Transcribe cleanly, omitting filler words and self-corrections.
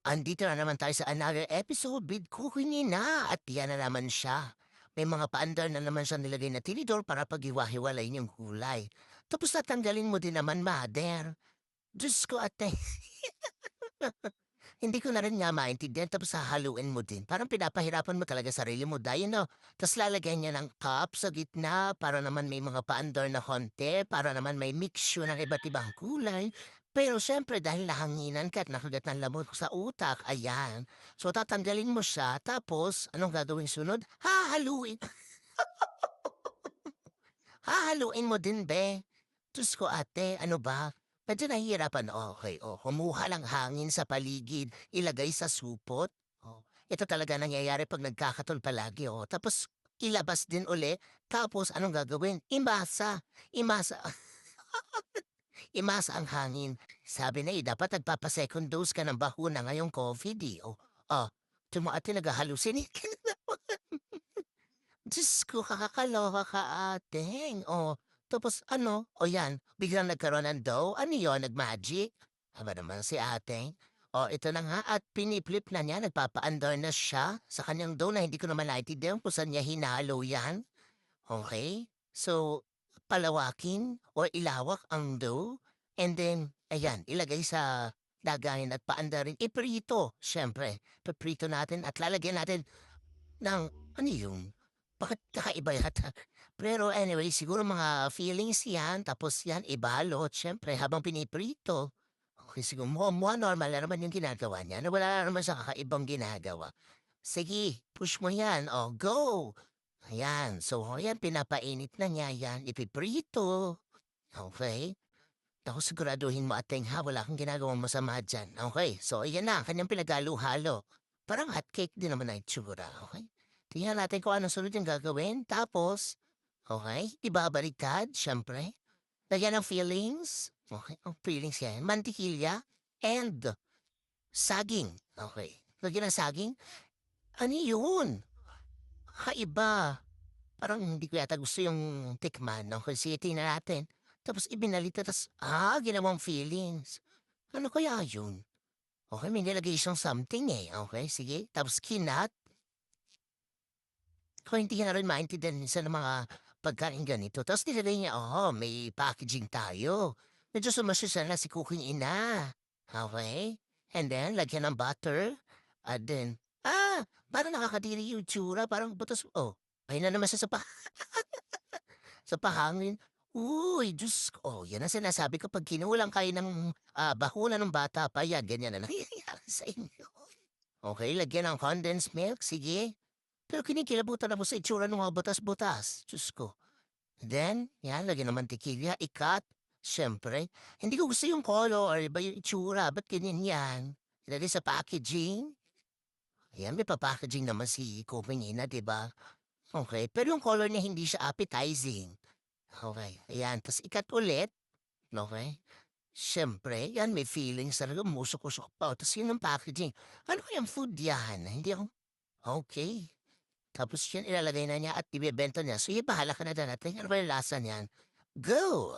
Andito na naman tayo sa another episode with Cooking na at yan na naman siya. May mga paandar na naman siya nilagay na tinidor para paghiwa-hiwalayin yung gulay. Tapos tatanggalin mo din naman, mother. Diyos ko, ate. Hindi ko na rin nga maintindihan tapos hahaluin mo din. Parang pinapahirapan mo talaga sarili mo dahil no. Tapos lalagyan niya ng cup sa gitna para naman may mga paandar na konti, para naman may mixture ng iba't ibang kulay. Pero siyempre dahil nahanginan ka at nakagat ng lamok sa utak, ayan. So tatanggalin mo siya tapos anong gagawin sunod? Hahaluin. Hahaluin mo din, be. Diyos ko, ate, ano ba? Medyo nahihirapan. Okay, kumuha lang hangin sa paligid, ilagay sa supot. Ito talaga nangyayari pag nagkakatol palagi, Tapos ilabas din uli, tapos anong gagawin? Imasa. Imasa. Imasa ang hangin. Sabi na dapat nagpapa-second dose ka ng bakuna ngayong COVID, eh. Ate nag-halusinate ka na naman. Diyos ko, kakakaloka ka, ateng. Tapos ano, yan, biglang nagkaroon ng dough. Ano yun, nag-magic? Aba naman si ateng. Ito na nga at piniflip na niya, nagpapaandar na siya sa kanyang dough na hindi ko naman naintindihan kung saan niya hinalo yan. Okay? So, palawakin or ilawak ang dough and then, ayan, ilagay sa daganin at paandarin. Iprito, syempre. Paprito natin at lalagyan natin ng ano yun? Bakit kakaiba yata? Pero anyway, siguro mga feelings yan, tapos yan ibalot siyempre habang piniprito. Okay, siguro mukha normal na naman yung ginagawa niya na wala na naman sa kakaibang ginagawa. Sige, push mo yan, go! Ayan, so ayan, pinapainit na niya yan, ipiprito. Okay? Tapos siguraduhin mo ating wala kang ginagawang masama dyan. Okay, so ayan na, kanyang pinagalo-halo. Parang hotcake din naman na itsura, okay? Tingnan natin kung anong sunod yung gagawin. Tapos, okay, ibabaliktad, syempre. Lagyan ng fillings. Okay, fillings yan. Mantikilya and saging. Okay. Lagyan ng saging. Ano yun? Kaiba. Parang hindi ko yata gusto yung tikman, no? Kasi tingnan natin. Tapos ibinalita, tapos, ginawang feelings. Ano kaya yun? Okay, may nilagay siyang something eh. Okay, sige. Tapos kinat. Kung hindi ka na rin maintindihan minsan ng mga pagkain ganito. Tapos nilagay niya, may packaging tayo. Medyo sumasya na si Cooking Ina. Okay? And then, lagyan ng butter. And then, parang nakakadiri yung tsura. Parang butas, ayun na naman siya sa pahangin. Uy, Diyos ko. Yan ang sinasabi ko pag kinulang kayo ng bakuna ng bata pa, yan, ganyan na nangyayari sa inyo. Okay, lagyan ng condensed milk, sige. Pero kinikilabutan ako sa itsura ng mga butas-butas. Diyos ko. Then, yan, lagyan ng mantikilya, ikat. Siyempre, hindi ko gusto yung color, iba yung itsura. Ba't ganyan yan? Ilagay sa packaging. Ayan, may packaging naman si Kuminina, di ba? Okay, pero yung color niya hindi siya appetizing. Okay, ayan. Tapos ikat ulit. Okay? Siyempre, yan, may feelings talaga. Musok-usok pa. Tapos yun ang packaging. Ano kayang food yan? Hindi ako, okay. Tapos yun, ilalagay na niya at ibebenta niya. So, bahala ka na dyan natin. Ano ba yung lasa niyan? Go!